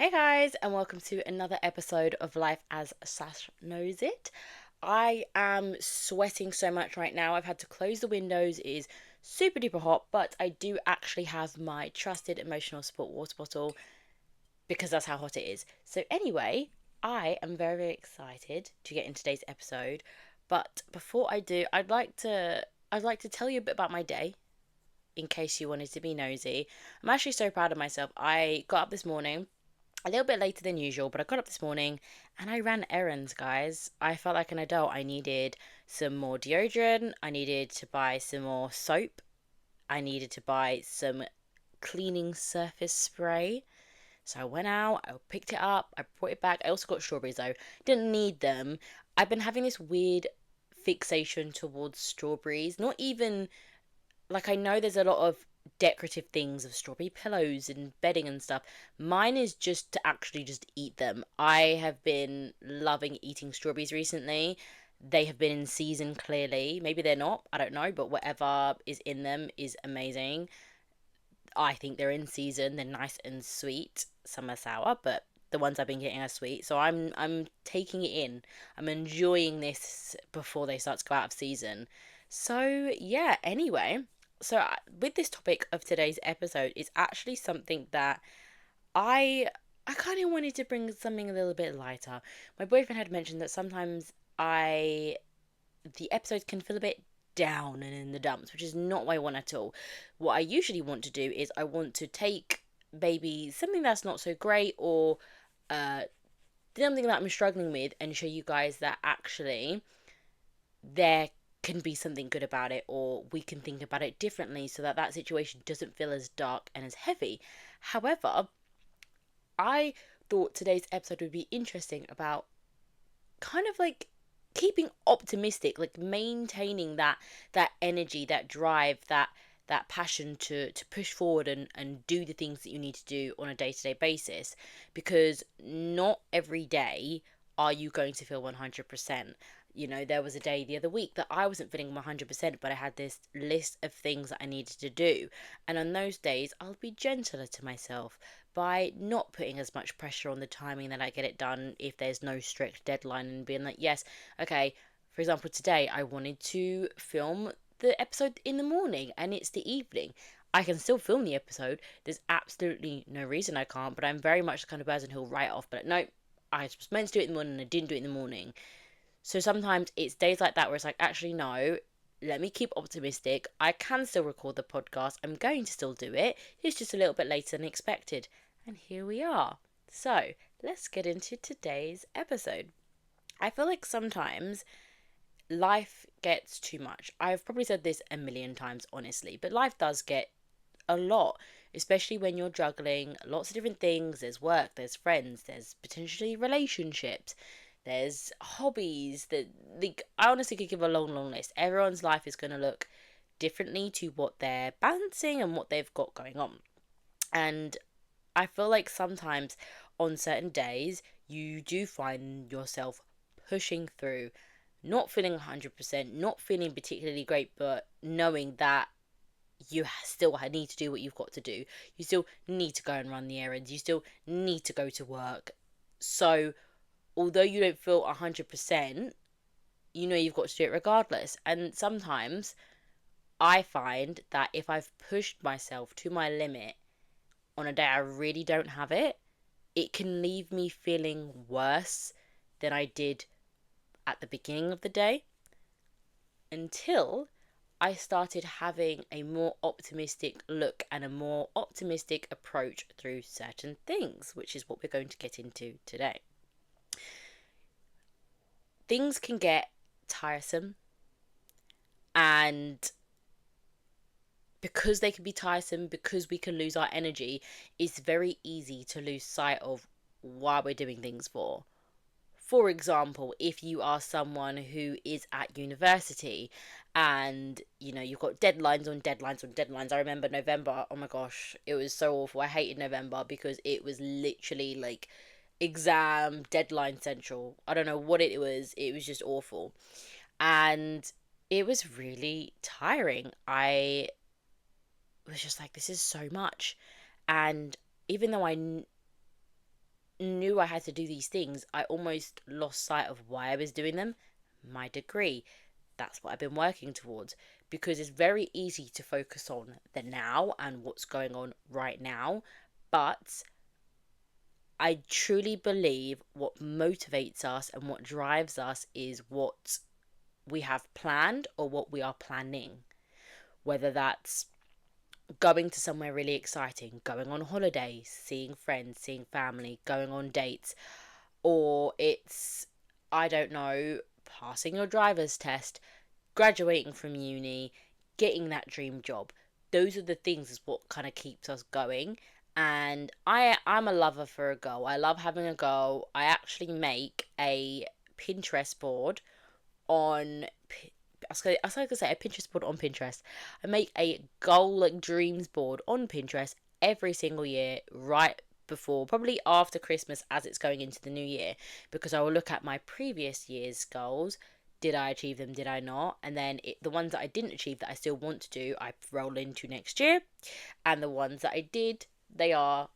Hey guys, and welcome to another episode of Life as Sash Knows It. I am sweating so much right now. I've had to close the windows. It is super duper hot, but I do actually have my trusted emotional support water bottle because that's how hot it is. So, anyway, I am very, very excited to get into today's episode. But before I do, I'd like to tell you a bit about my day in case you wanted to be nosy. I'm actually so proud of myself. I got up this morning a little bit later than usual, but I got up this morning and I ran errands, guys. I felt like an adult. I needed some more deodorant, I needed to buy some more soap, I needed to buy some cleaning surface spray. So I went out, I picked it up, I brought it back. I also got strawberries though. Didn't need them. I've been having this weird fixation towards strawberries. Not even like I know there's a lot of decorative things of strawberry pillows and bedding and stuff. Mine is just to actually just eat them. I have been loving eating strawberries recently. They have been in season clearly. Maybe they're not, I don't know, but whatever is in them is amazing. I think they're in season. They're nice and sweet. Some are sour, but the ones I've been getting are sweet. So I'm taking it in. I'm enjoying this before they start to go out of season. So yeah, anyway, with this topic of today's episode is actually something that I I kind of wanted to bring something a little bit lighter. My boyfriend had mentioned that sometimes I the episodes can feel a bit down and in the dumps, which is not what I want at all. What I usually want to do is I want to take maybe something that's not so great or uh, something that I'm struggling with and show you guys that actually there can be something good about it, or we can think about it differently so that that situation doesn't feel as dark and as heavy. However, I thought today's episode would be interesting about kind of like keeping optimistic, like maintaining that energy, that drive, that passion to push forward and do the things that you need to do on a day-to-day basis, because not every day are you going to feel 100%. You know, there was a day the other week that I wasn't feeling 100%, but I had this list of things that I needed to do. And on those days, I'll be gentler to myself by not putting as much pressure on the timing that I get it done if there's no strict deadline, and being like, yes, okay, for example, today I wanted to film the episode in the morning and it's the evening. I can still film the episode. There's absolutely no reason I can't, but I'm very much the kind of person who'll write off, but no, I was meant to do it in the morning and I didn't do it in the morning. So sometimes it's days like that where it's like, actually, no, let me keep optimistic. I can still record the podcast. I'm going to still do it. It's just a little bit later than expected. And here we are. So let's get into today's episode. I feel like sometimes life gets too much. I've probably said this a million times, honestly, but life does get a lot, especially when you're juggling lots of different things. There's work, there's friends, there's potentially relationships, there's hobbies. I honestly could give a long, long list. Everyone's life is going to look differently to what they're balancing and what they've got going on. And I feel like sometimes on certain days, you do find yourself pushing through, not feeling 100%, not feeling particularly great, but knowing that you still need to do what you've got to do. You still need to go and run the errands. You still need to go to work. So, although you don't feel 100%, you know you've got to do it regardless. And sometimes I find that if I've pushed myself to my limit on a day I really don't have it, it can leave me feeling worse than I did at the beginning of the day, until I started having a more optimistic look and a more optimistic approach through certain things, which is what we're going to get into today. Things can get tiresome, and because they can be tiresome, because we can lose our energy, it's very easy to lose sight of why we're doing things for. For example, if you are someone who is at university and you've got deadlines on deadlines on deadlines. I remember November, oh my gosh, it was so awful. I hated November because it was literally like exam deadline central. I don't know what it was just awful. And it was really tiring. I was just like, this is so much. And even though knew I had to do these things, I almost lost sight of why I was doing them. My degree. That's what I've been working towards, because it's very easy to focus on the now and what's going on right now. But I truly believe what motivates us and what drives us is what we have planned or what we are planning. Whether that's going to somewhere really exciting, going on holidays, seeing friends, seeing family, going on dates, or it's, I don't know, passing your driver's test, graduating from uni, getting that dream job. Those are the things is what kind of keeps us going. And I'm a lover for a goal. I love having a goal. I actually make a Pinterest board on I was going to say a Pinterest board on Pinterest. I make a goal like dreams board on Pinterest every single year, right before, probably after Christmas as it's going into the new year, because I will look at my previous year's goals. Did I achieve them? Did I not? And then the ones that I didn't achieve that I still want to do, I roll into next year. And the ones that I did, they are,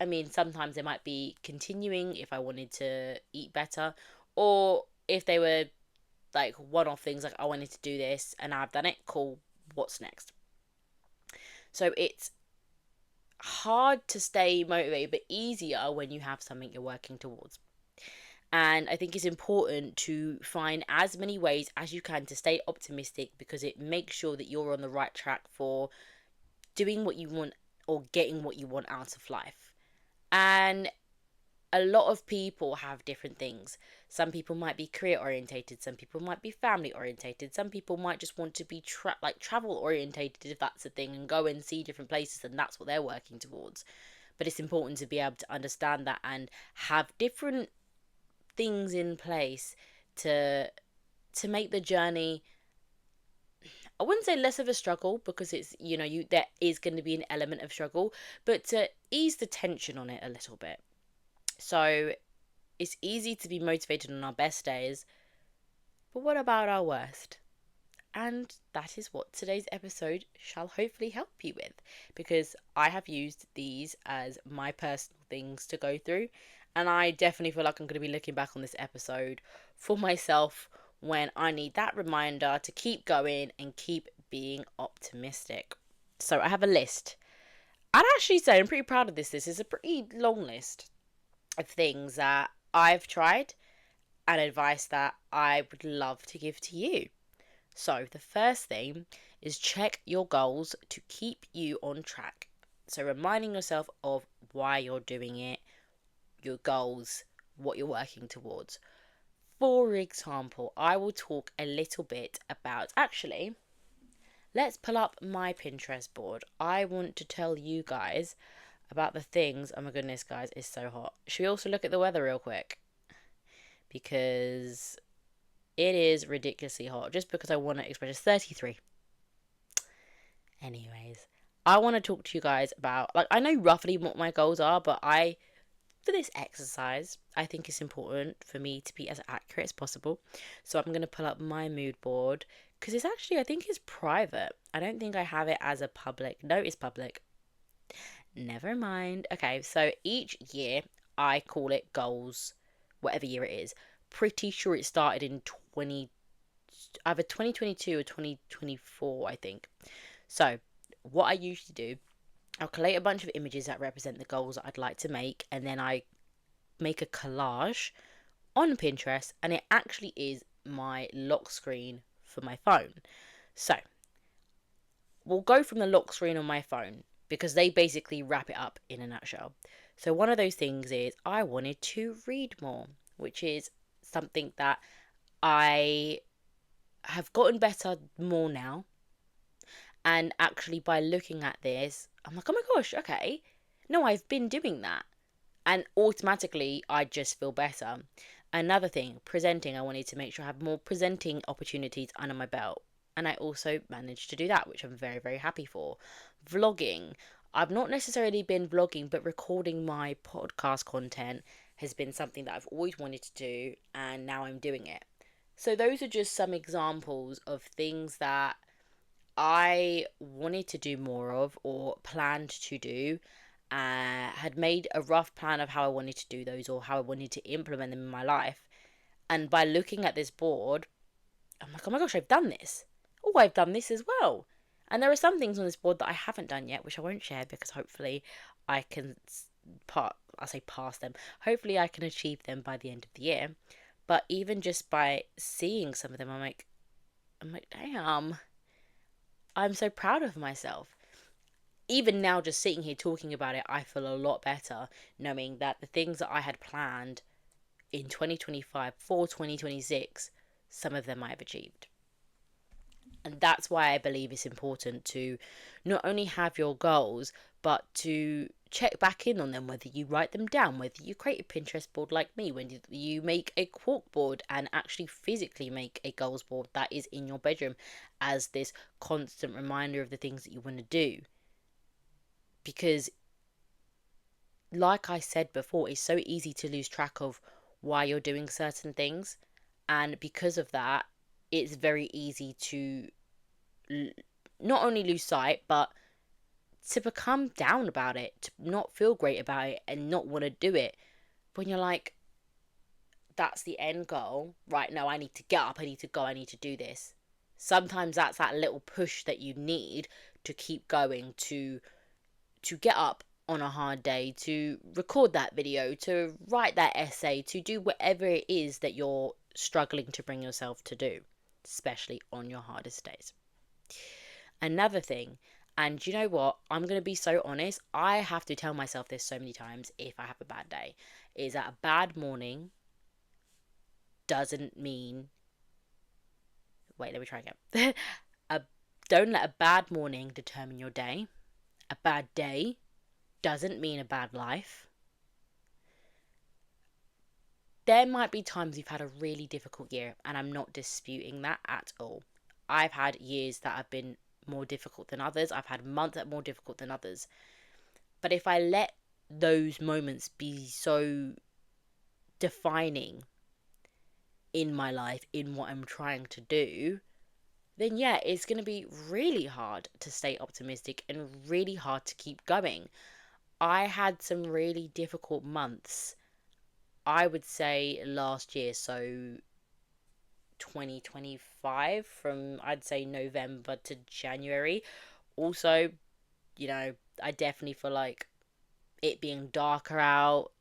I mean, sometimes they might be continuing if I wanted to eat better, or if they were like one-off things, like I wanted to do this and I've done it, cool, what's next? So it's hard to stay motivated, but easier when you have something you're working towards. And I think it's important to find as many ways as you can to stay optimistic, because it makes sure that you're on the right track for doing what you want or getting what you want out of life. And a lot of people have different things. Some people might be career orientated, some people might be family orientated, some people might just want to be travel orientated, if that's a thing, and go and see different places, and that's what they're working towards. But it's important to be able to understand that and have different things in place to make the journey, I wouldn't say less of a struggle, because it's, there is going to be an element of struggle, but to ease the tension on it a little bit. So it's easy to be motivated on our best days, but what about our worst? And that is what today's episode shall hopefully help you with, because I have used these as my personal things to go through, and I definitely feel like I'm going to be looking back on this episode for myself when I need that reminder to keep going and keep being optimistic. So I have a list. I'd actually say I'm pretty proud of this. This is a pretty long list of things that I've tried and advice that I would love to give to you. So the first thing is check your goals to keep you on track. So reminding yourself of why you're doing it, your goals, what you're working towards. For example, I will talk a little bit about, actually, let's pull up my Pinterest board. I want to tell you guys about the things. Oh my goodness, guys, it's so hot. Should we also look at the weather real quick? Because it is ridiculously hot. Just because I want to express, it's 33. Anyways, I want to talk to you guys about, like, I know roughly what my goals are, but for this exercise, I think it's important for me to be as accurate as possible. So I'm going to pull up my mood board, because it's actually, I think it's private. I don't think I have it as a public. No, it's public. Never mind. Okay, so each year I call it goals, whatever year it is. Pretty sure it started in either 2022 or 2024, I think. So what I usually do, I'll collate a bunch of images that represent the goals that I'd like to make, and then I make a collage on Pinterest, and it actually is my lock screen for my phone. So we'll go from the lock screen on my phone, because they basically wrap it up in a nutshell. So one of those things is I wanted to read more, which is something that I have gotten better more now. And actually, by looking at this, I'm like, oh my gosh, okay. No, I've been doing that. And automatically, I just feel better. Another thing, presenting. I wanted to make sure I have more presenting opportunities under my belt. And I also managed to do that, which I'm very, very happy for. Vlogging. I've not necessarily been vlogging, but recording my podcast content has been something that I've always wanted to do, and now I'm doing it. So those are just some examples of things that I wanted to do more of or planned to do, had made a rough plan of how I wanted to do those or how I wanted to implement them in my life. And by looking at this board, I'm like, oh my gosh, I've done this. Oh, I've done this as well. And there are some things on this board that I haven't done yet, which I won't share because hopefully I can pass them. Hopefully I can achieve them by the end of the year. But even just by seeing some of them, I'm like, damn, I'm so proud of myself. Even now, just sitting here talking about it, I feel a lot better knowing that the things that I had planned in 2025 for 2026, some of them I have achieved. And that's why I believe it's important to not only have your goals, but to check back in on them, whether you write them down, whether you create a Pinterest board like me, when you make a cork board and actually physically make a goals board that is in your bedroom as this constant reminder of the things that you want to do. Because, like I said before, it's so easy to lose track of why you're doing certain things. And because of that, it's very easy to not only lose sight, but to become down about it, to not feel great about it and not want to do it. When you're like, that's the end goal, right? No, I need to get up, I need to go, I need to do this. Sometimes that's that little push that you need to keep going, to get up on a hard day, to record that video, to write that essay, to do whatever it is that you're struggling to bring yourself to do, especially on your hardest days. Another thing, and you know what? I'm going to be so honest. I have to tell myself this so many times if I have a bad day, is that a bad morning doesn't mean. Wait, let me try again. Don't let a bad morning determine your day. A bad day doesn't mean a bad life. There might be times you've had a really difficult year, and I'm not disputing that at all. I've had years that have been more difficult than others. I've had months that are more difficult than others. But if I let those moments be so defining in my life, in what I'm trying to do, then yeah, it's going to be really hard to stay optimistic and really hard to keep going. I had some really difficult months, I would say last year, so 2025, from I'd say November to January. Also, I definitely feel like it being darker out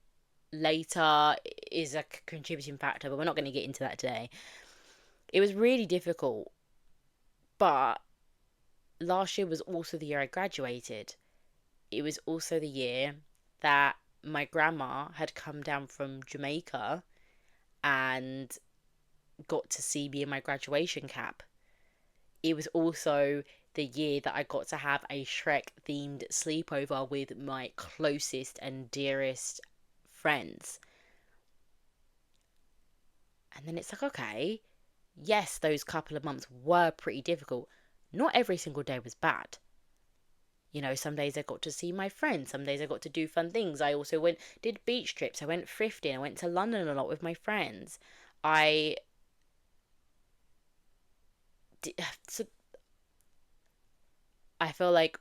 later is a contributing factor, but we're not going to get into that today. It was really difficult, but last year was also the year I graduated. It was also the year that my grandma had come down from Jamaica and got to see me in my graduation cap. It was also the year that I got to have a Shrek themed sleepover with my closest and dearest friends. And then it's like, okay, yes, those couple of months were pretty difficult. Not every single day was bad. Some days I got to see my friends. Some days I got to do fun things. I also did beach trips. I went thrifting. I went to London a lot with my friends. I so I feel like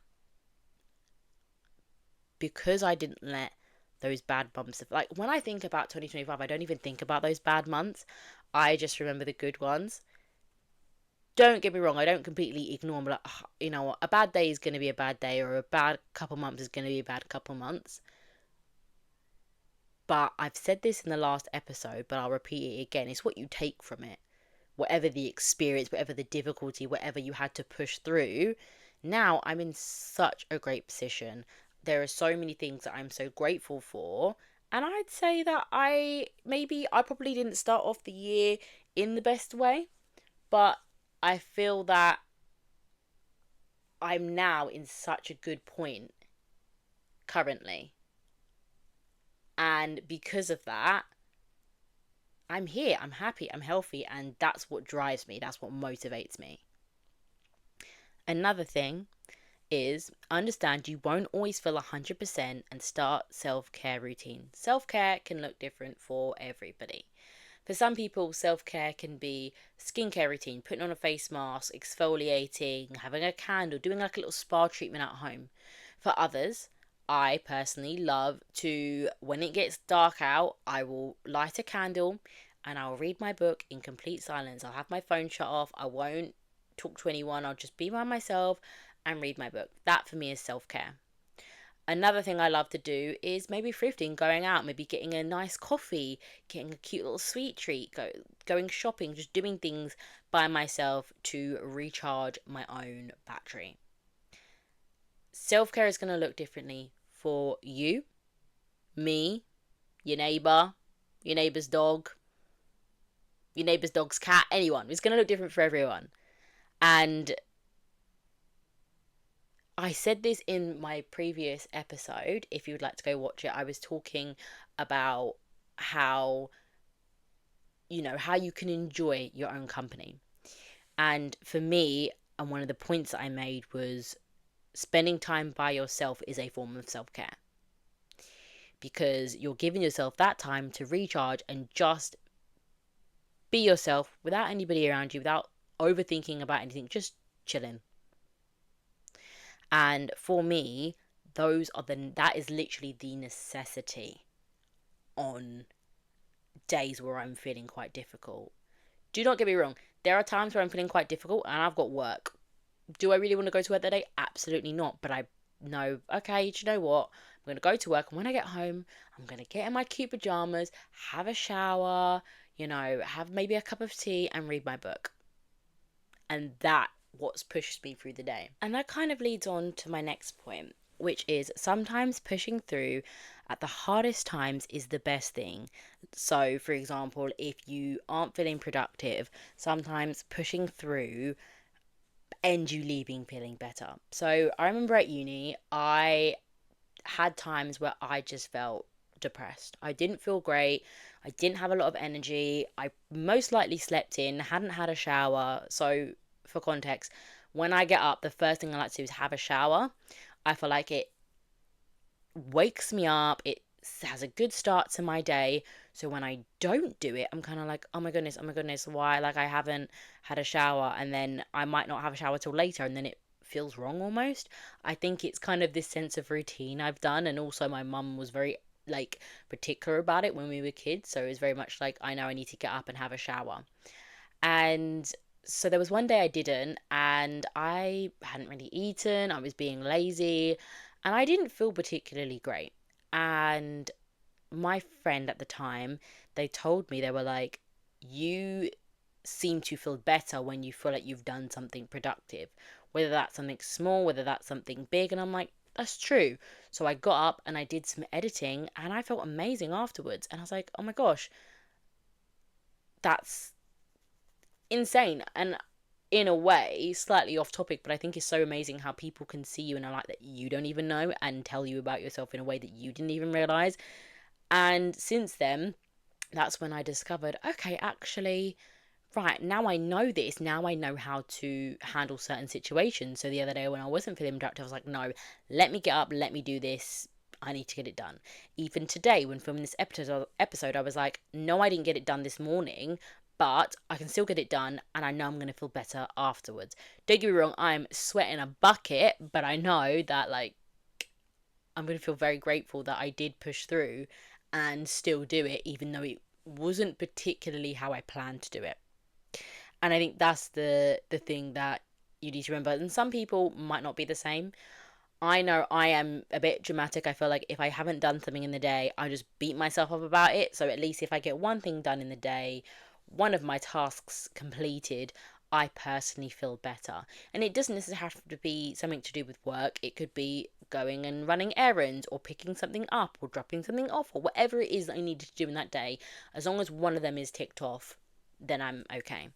because I didn't let those bad months like when I think about 2025, I don't even think about those bad months. I just remember the good ones. Don't get me wrong, I don't completely ignore them. Like, you know what, a bad day is going to be a bad day, or a bad couple months is going to be a bad couple months. But I've said this in the last episode, but I'll repeat it again. It's what you take from it. Whatever the experience, whatever the difficulty, whatever you had to push through, now I'm in such a great position. There are so many things that I'm so grateful for. And I'd say that I probably didn't start off the year in the best way, but I feel that I'm now in such a good point currently. And because of that, I'm here, I'm happy, I'm healthy, and that's what drives me, that's what motivates me. Another thing is understand you won't always feel 100% and start self-care routine. Self-care can look different for everybody. For some people, self-care can be skincare routine, putting on a face mask, exfoliating, having a candle, doing like a little spa treatment at home. For others, I personally love to, when it gets dark out, I will light a candle and I'll read my book in complete silence. I'll have my phone shut off. I won't talk to anyone. I'll just be by myself and read my book. That for me is self care. Another thing I love to do is maybe thrifting, going out, maybe getting a nice coffee, getting a cute little sweet treat, going shopping, just doing things by myself to recharge my own battery. Self care is going to look differently for you, me, your neighbour, your neighbour's dog, your neighbour's dog's cat, anyone. It's going to look different for everyone. And I said this in my previous episode. If you would like to go watch it, I was talking about how, how you can enjoy your own company. And for me, and one of the points that I made was spending time by yourself is a form of self care, because you're giving yourself that time to recharge and just be yourself without anybody around you, without overthinking about anything, just chilling. And for me, that is literally the necessity on days where I'm feeling quite difficult. Do not get me wrong, there are times where I'm feeling quite difficult and I've got work. Do I really want to go to work that day? Absolutely not. But I know, okay, do you know what? I'm going to go to work, and when I get home, I'm going to get in my cute pajamas, have a shower, have maybe a cup of tea and read my book. And that what's pushed me through the day. And that kind of leads on to my next point, which is sometimes pushing through at the hardest times is the best thing. So, for example, if you aren't feeling productive, sometimes pushing through ends you leaving feeling better. So, I remember at uni, I had times where I just felt depressed. I didn't feel great. I didn't have a lot of energy. I most likely slept in, hadn't had a shower. So, for context, when I get up, the first thing I like to do is have a shower. I feel like it wakes me up. It has a good start to my day. So when I don't do it, I'm kind of like, oh my goodness, why? Like, I haven't had a shower, and then I might not have a shower till later, and then it feels wrong almost. I think it's kind of this sense of routine I've done, and also my mum was very particular about it when we were kids, so it was very much like, I know I need to get up and have a shower. And so there was one day I didn't, and I hadn't really eaten, I was being lazy, and I didn't feel particularly great. And my friend at the time, they told me, they were like, you seem to feel better when you feel like you've done something productive, whether that's something small, whether that's something big. And I'm like, that's true. So I got up and I did some editing, and I felt amazing afterwards. And I was like, oh my gosh, that's insane. And in a way, slightly off topic, but I think it's so amazing how people can see you in a light that you don't even know and tell you about yourself in a way that you didn't even realize. And since then, that's when I discovered, okay, actually, right, now I know this. Now I know how to handle certain situations. So the other day when I wasn't feeling productive, I was like, no, let me get up, let me do this. I need to get it done. Even today, when filming this episode, I was like, no, I didn't get it done this morning, but I can still get it done, and I know I'm going to feel better afterwards. Don't get me wrong, I'm sweating a bucket, but I know that, I'm going to feel very grateful that I did push through and still do it, even though it wasn't particularly how I planned to do it. And I think that's the thing that you need to remember. And some people might not be the same. I know I am a bit dramatic. I feel like if I haven't done something in the day, I just beat myself up about it. So at least if I get one thing done in the day, one of my tasks completed, I personally feel better. And it doesn't necessarily have to be something to do with work. It could be going and running errands, or picking something up, or dropping something off, or whatever it is that I needed to do in that day. As long as one of them is ticked off, then I'm okay.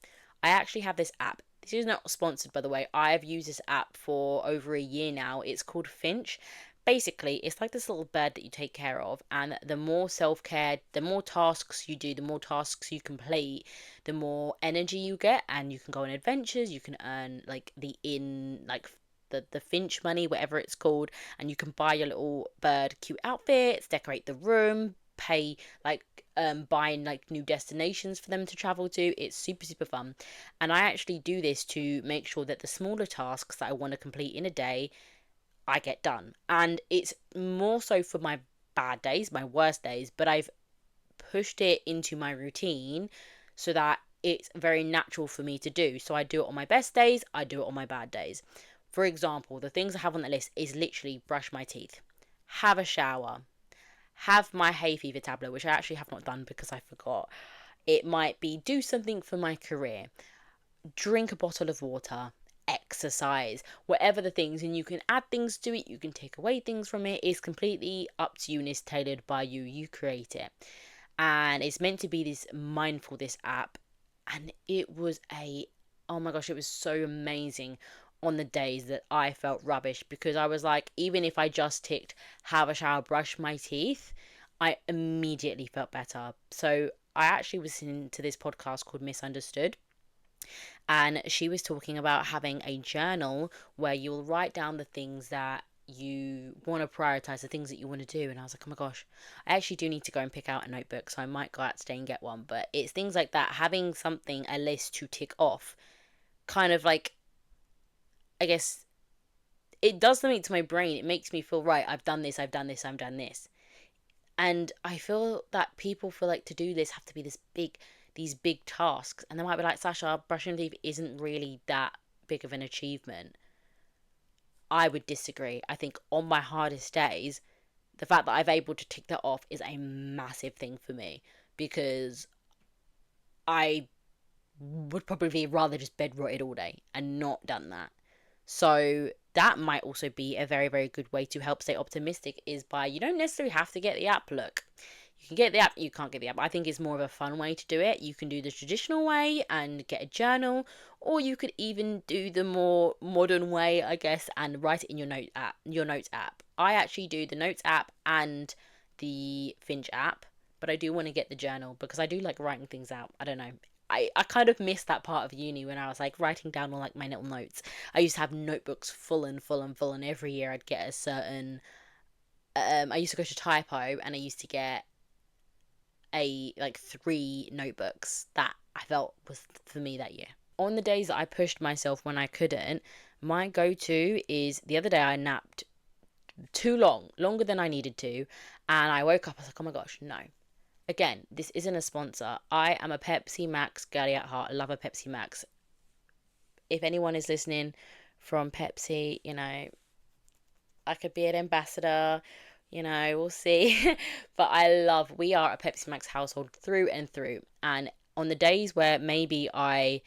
I actually have this app. This is not sponsored, by the way. I've used this app for over a year now. It's called Finch. Basically, it's like this little bird that you take care of, and the more self-care, the more tasks you do, the more tasks you complete, the more energy you get, and you can go on adventures, you can earn the Finch money, whatever it's called, and you can buy your little bird cute outfits, decorate the room, pay buying new destinations for them to travel to. It's super, super fun. And I actually do this to make sure that the smaller tasks that I want to complete in a day, I get done. And it's more so for my bad days, my worst days, but I've pushed it into my routine so that it's very natural for me to do. So I do it on my best days, I do it on my bad days. For example, the things I have on the list is literally brush my teeth, have a shower, have my hay fever tablet, which I actually have not done because I forgot. It might be do something for my career, drink a bottle of water, exercise, whatever the things, and you can add things to it, you can take away things from it. It's completely up to you and it's tailored by you. You create it. And it's meant to be this mindfulness app. And it was oh my gosh, it was so amazing on the days that I felt rubbish, because I was like, even if I just ticked have a shower, brush my teeth, I immediately felt better. So I actually was listening to this podcast called Misunderstood, and she was talking about having a journal where you'll write down the things that you want to prioritize, the things that you want to do. And I was like, oh my gosh, I actually do need to go and pick out a notebook, so I might go out today and get one. But it's things like that, having something, a list to tick off, kind of like, I guess it does something to my brain. It makes me feel, right, I've done this, I've done this, I've done this. And I feel that people feel like to do this have to be these big tasks. And they might be like, Sasha, brushing teeth isn't really that big of an achievement. I would disagree. I think on my hardest days, the fact that I've able to tick that off is a massive thing for me, because I would probably rather just bed rotted all day and not done that. So that might also be a very, very good way to help stay optimistic, is by, you don't necessarily have to get the app. Look, you can get the app, you can't get the app. I think it's more of a fun way to do it. You can do the traditional way and get a journal, or you could even do the more modern way, I guess, and write it in your notes app. I actually do the notes app and the Finch app, but I do want to get the journal because I do like writing things out. I don't know. I kind of missed that part of uni when I was like writing down all like my little notes. I used to have notebooks full and full and full, and every year I'd get a certain. I used to go to typo, and I used to get a like 3 notebooks that I felt was for me that year. On the days that I pushed myself when I couldn't, my go-to is, the other day I napped too long, longer than I needed to, and I woke up, I was like, oh my gosh, no. Again, this isn't a sponsor. I am a Pepsi Max girlie at heart. I love a Pepsi Max. If anyone is listening from Pepsi, I could be an ambassador, we'll see. But we are a Pepsi Max household through and through. And on the days where maybe I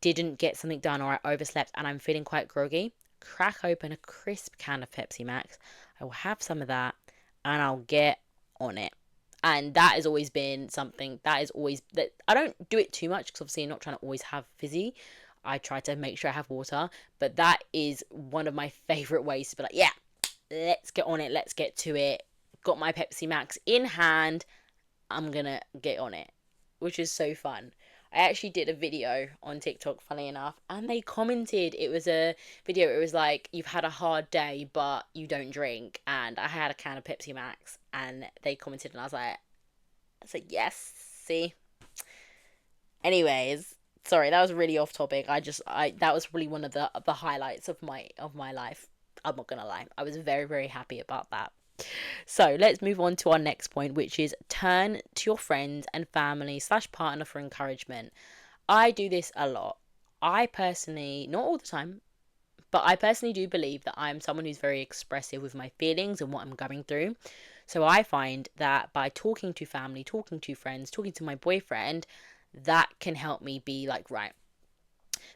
didn't get something done or I overslept and I'm feeling quite groggy, crack open a crisp can of Pepsi Max. I will have some of that and I'll get on it. And that has always been something that I don't do it too much, because obviously I'm not trying to always have fizzy. I try to make sure I have water, but that is one of my favorite ways to be like, yeah, let's get on it, let's get to it. Got my Pepsi Max in hand, I'm gonna get on it, which is so fun. I actually did a video on TikTok, funny enough, and they commented, it was a video, it was like, you've had a hard day, but you don't drink, and I had a can of Pepsi Max, and they commented, and I was like, yes, see. Anyways, sorry, that was really off topic. That was really one of the highlights of my life. I'm not gonna lie, I was very, very happy about that. So let's move on to our next point, which is turn to your friends and family / partner for encouragement. I do this a lot. I personally, not all the time, but I personally do believe that I'm someone who's very expressive with my feelings and what I'm going through. So I find that by talking to family, talking to friends, talking to my boyfriend, that can help me be like, right,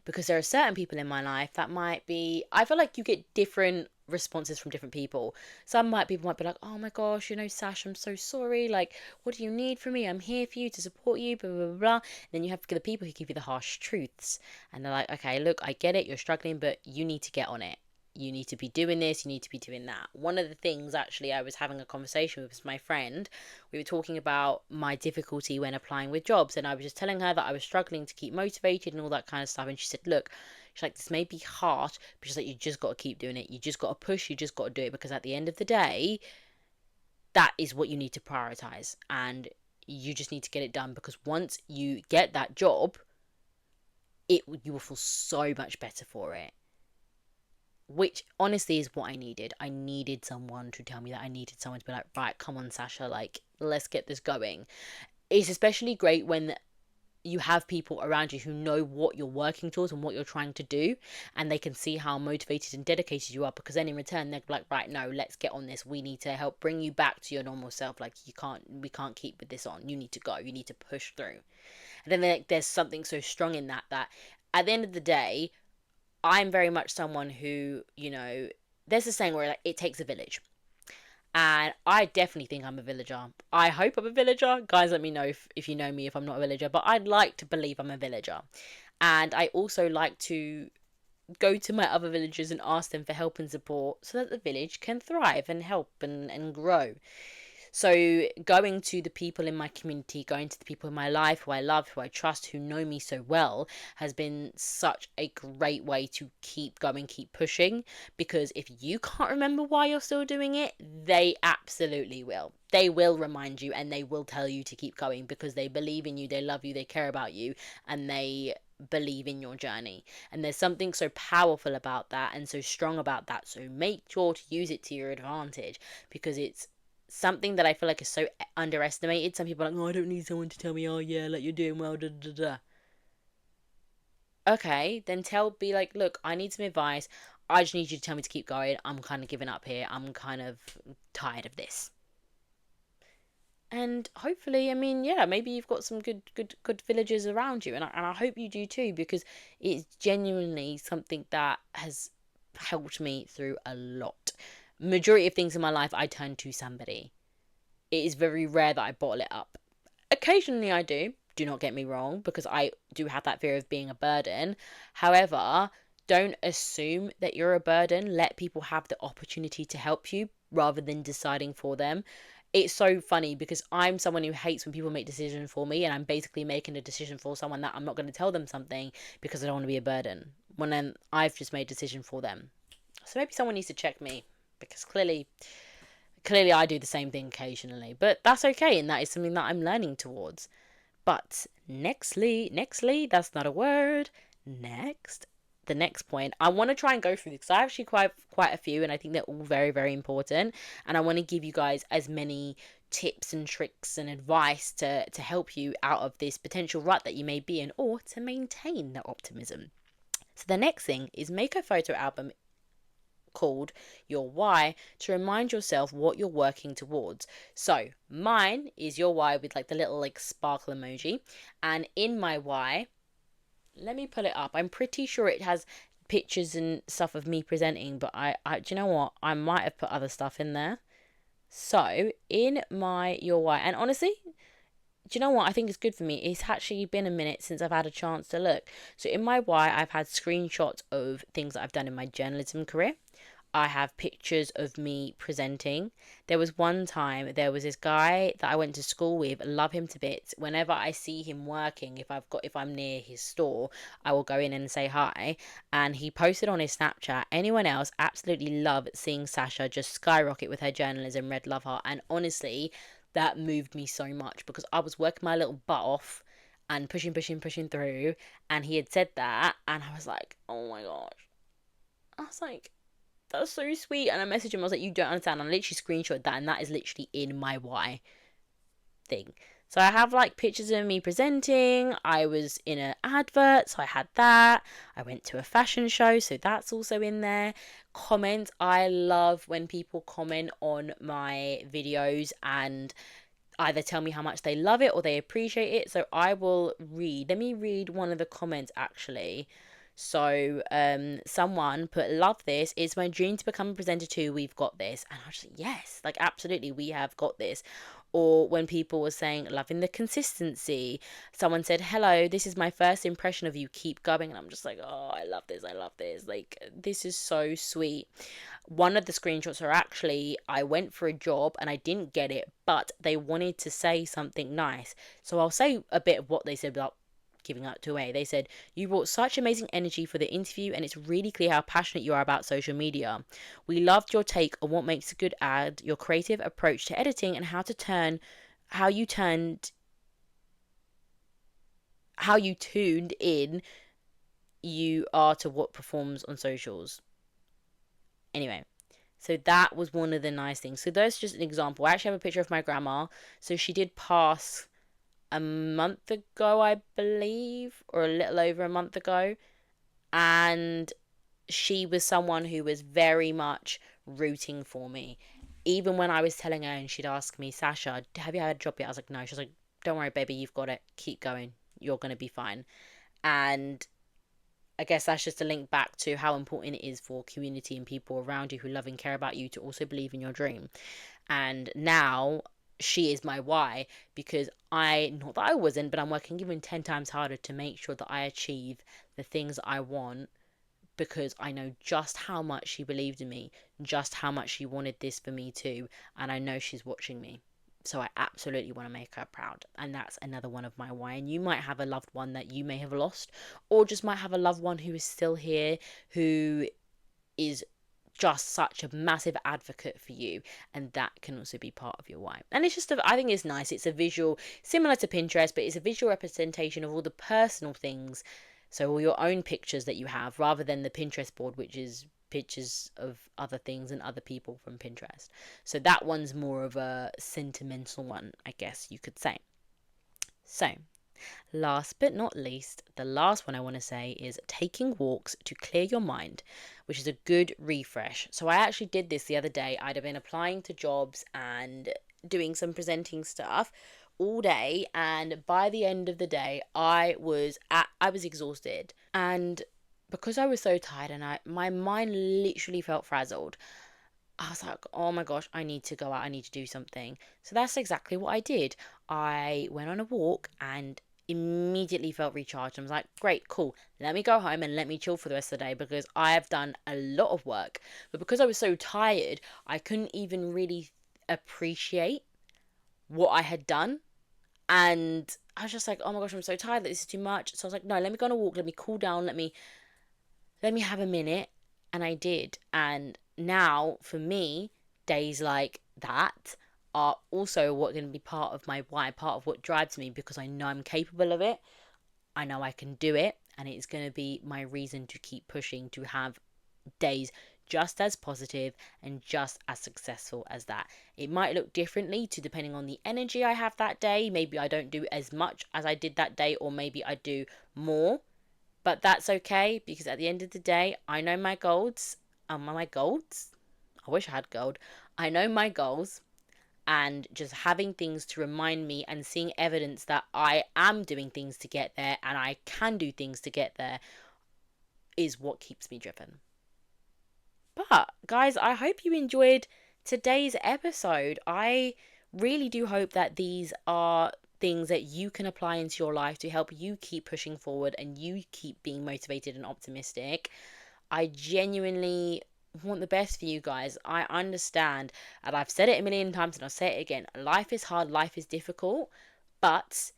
because there are certain people in my life that might be, I feel like you get different responses from different people. People might be like, oh my gosh, Sash, I'm so sorry, like, what do you need from me? I'm here for you, to support you, blah blah blah, blah. Then you have the people who give you the harsh truths, and they're like, okay, look, I get it, you're struggling, but you need to get on it. You need to be doing this, you need to be doing that. One of the things, actually, I was having a conversation with my friend. We were talking about my difficulty when applying with jobs, and I was just telling her that I was struggling to keep motivated and all that kind of stuff. And she said, look, she's like, this may be hard, but she's like, you just got to keep doing it. You just got to push, you just got to do it, because at the end of the day, that is what you need to prioritize, and you just need to get it done, because once you get that job, you will feel so much better for it. which honestly is what I needed. I needed someone to tell me that. I needed someone to be like, right, come on, Sasha, like, let's get this going. It's especially great when you have people around you who know what you're working towards and what you're trying to do, and they can see how motivated and dedicated you are, because then in return they're like, right, no, let's get on this. We need to help bring you back to your normal self. Like, we can't keep with this on. You need to go. You need to push through. And then there's something so strong in that at the end of the day, I'm very much someone who, there's a saying where like it takes a village. And I definitely think I'm a villager. I hope I'm a villager. Guys, let me know if you know me, if I'm not a villager. But I'd like to believe I'm a villager. And I also like to go to my other villagers and ask them for help and support so that the village can thrive and help and grow. So going to the people in my community, going to the people in my life who I love, who I trust, who know me so well, has been such a great way to keep going, keep pushing. Because if you can't remember why you're still doing it, they absolutely will. They will remind you, and they will tell you to keep going, because they believe in you, they love you, they care about you, and they believe in your journey. And there's something so powerful about that and so strong about that. So make sure to use it to your advantage, because it's something that I feel like is so underestimated. Some people are like, oh, I don't need someone to tell me, oh yeah, like, you're doing well, da da da. Okay, then be like, look, I need some advice. I just need you to tell me to keep going. I'm kind of giving up here. I'm kind of tired of this. And hopefully, I mean, yeah, maybe you've got some good villagers around you, and I hope you do too, because it's genuinely something that has helped me through a lot. Majority of things in my life, I turn to somebody. It is very rare that I bottle it up. Occasionally I do not get me wrong, because I do have that fear of being a burden. However, don't assume that you're a burden. Let people have the opportunity to help you rather than deciding for them. It's so funny because I'm someone who hates when people make decisions for me, and I'm basically making a decision for someone that I'm not going to tell them something because I don't want to be a burden, when then I've just made a decision for them. So maybe someone needs to check me, because clearly I do the same thing occasionally, but that's okay, and that is something that I'm learning towards. But nextly, that's not a word. Next, the next point, I want to try and go through this, because I have actually quite a few, and I think they're all very, very important. And I want to give you guys as many tips and tricks and advice to help you out of this potential rut that you may be in, or to maintain the optimism. So the next thing is make a photo album called your why, to remind yourself what you're working towards. So mine is your why with like the little like sparkle emoji, and in my why, let me pull it up. I'm pretty sure it has pictures and stuff of me presenting, but I do you know what, I might have put other stuff in there. So in my your why, and honestly, do you know what? I think it's good for me. It's actually been a minute since I've had a chance to look. So in my why, I've had screenshots of things that I've done in my journalism career. I have pictures of me presenting. There was one time, there was this guy that I went to school with, love him to bits. Whenever I see him working, if I'm near his store, I will go in and say hi. And he posted on his Snapchat, anyone else absolutely love seeing Sasha just skyrocket with her journalism, red love heart. And honestly, that moved me so much, because I was working my little butt off and pushing through, and he had said that, and I was like, oh my gosh. I was like, that's so sweet. And I messaged him, I was like, you don't understand. I literally screenshot that, and that is literally in my why thing. So I have like pictures of me presenting. I was in an advert, so I had that. I went to a fashion show, so that's also in there. Comments. I love when people comment on my videos and either tell me how much they love it or they appreciate it. So I will read. Let me read one of the comments actually. So someone put, love this. It's my dream to become a presenter too. We've got this. And I was just, yes, like absolutely, we have got this. Or when people were saying, loving the consistency. Someone said, hello, this is my first impression of you. Keep going. And I'm just like, oh, I love this. I love this. Like, this is so sweet. One of the screenshots are actually, I went for a job and I didn't get it, but they wanted to say something nice. So I'll say a bit of what they said without giving up to away. They said, you brought such amazing energy for the interview, and it's really clear how passionate you are about social media. We loved your take on what makes a good ad, your creative approach to editing, and how you turned how you tuned in you are to what performs on socials. Anyway, so that was one of the nice things. So that's just an example. I actually have a picture of my grandma. So she did pass a month ago, I believe, or a little over a month ago. And she was someone who was very much rooting for me. Even when I was telling her and she'd ask me, Sasha, have you had a job yet? I was like, no. She was like, don't worry, baby, you've got it. Keep going. You're going to be fine. And I guess that's just a link back to how important it is for community and people around you who love and care about you to also believe in your dream. And now she is my why, because not that I wasn't, but I'm working even 10 times harder to make sure that I achieve the things I want, because I know just how much she believed in me, just how much she wanted this for me too, and I know she's watching me. So I absolutely want to make her proud. And that's another one of my why. And you might have a loved one that you may have lost, or just might have a loved one who is still here, who is just such a massive advocate for you, and that can also be part of your why. And it's just I think it's nice. It's a visual, similar to Pinterest, but it's a visual representation of all the personal things, so all your own pictures that you have, rather than the Pinterest board, which is pictures of other things and other people from Pinterest. So that one's more of a sentimental one, I guess you could say. So last but not least, the last one I want to say is taking walks to clear your mind, which is a good refresh. So I actually did this the other day. I'd have been applying to jobs and doing some presenting stuff all day, and by the end of the day I was exhausted, and because I was so tired and my mind literally felt frazzled, I was like, oh my gosh, I need to go out. I need to do something. So that's exactly what I did. I went on a walk and immediately felt recharged. I was like, great, cool. Let me go home and let me chill for the rest of the day, because I have done a lot of work. But because I was so tired, I couldn't even really appreciate what I had done. And I was just like, oh my gosh, I'm so tired that this is too much. So I was like, no, let me go on a walk. Let me cool down. Let me have a minute. And I did. And now for me, days like that are also what going to be part of my why, part of what drives me, because I know I'm capable of it. I know I can do it, and it's going to be my reason to keep pushing, to have days just as positive and just as successful as that. It might look differently to depending on the energy I have that day. Maybe I don't do as much as I did that day, or maybe I do more. But that's okay, because at the end of the day, I know my goals. My goals? I wish I had gold. I know my goals, and just having things to remind me and seeing evidence that I am doing things to get there and I can do things to get there is what keeps me driven. But guys, I hope you enjoyed today's episode. I really do hope that these are things that you can apply into your life to help you keep pushing forward and you keep being motivated and optimistic. I genuinely want the best for you guys. I understand, and I've said it a million times and I'll say it again. Life is hard, life is difficult, but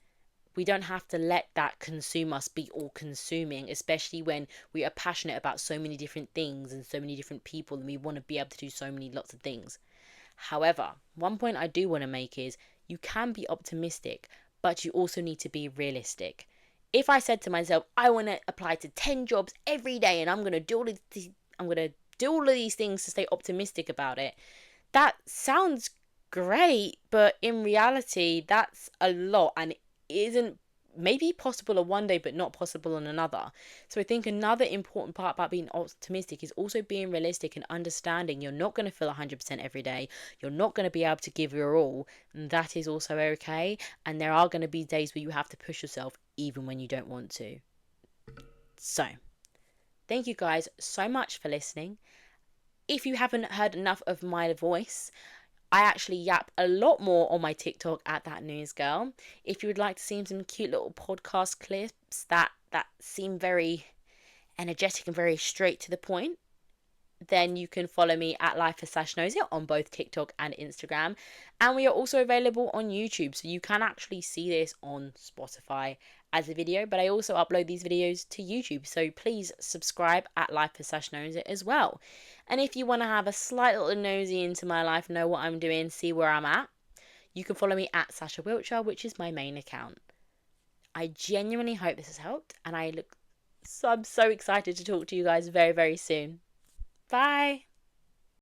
we don't have to let that consume us, be all consuming, especially when we are passionate about so many different things and so many different people, and we want to be able to do so many lots of things. However, one point I do want to make is you can be optimistic, but you also need to be realistic. If I said to myself, I want to apply to 10 jobs every day and I'm going to do all of these things to stay optimistic about it, that sounds great, but in reality, that's a lot, and it isn't maybe possible on one day, but not possible on another. So I think another important part about being optimistic is also being realistic and understanding you're not going to feel 100% every day. You're not going to be able to give your all, and that is also okay. And there are going to be days where you have to push yourself even when you don't want to. So thank you guys so much for listening. If you haven't heard enough of my voice, I actually yap a lot more on my TikTok at That News Girl. If you would like to see some cute little podcast clips that seem very energetic and very straight to the point, then you can follow me at Life as Sash Knows It on both TikTok and Instagram. And we are also available on YouTube, so you can actually see this on Spotify as a video, but I also upload these videos to YouTube, so please subscribe at Life as Sash Knows It as well. And if you want to have a slight little nosy into my life, know what I'm doing, see where I'm at, you can follow me at Sasha Wiltshire, which is my main account. I genuinely hope this has helped, and I'm so excited to talk to you guys very, very soon. Bye!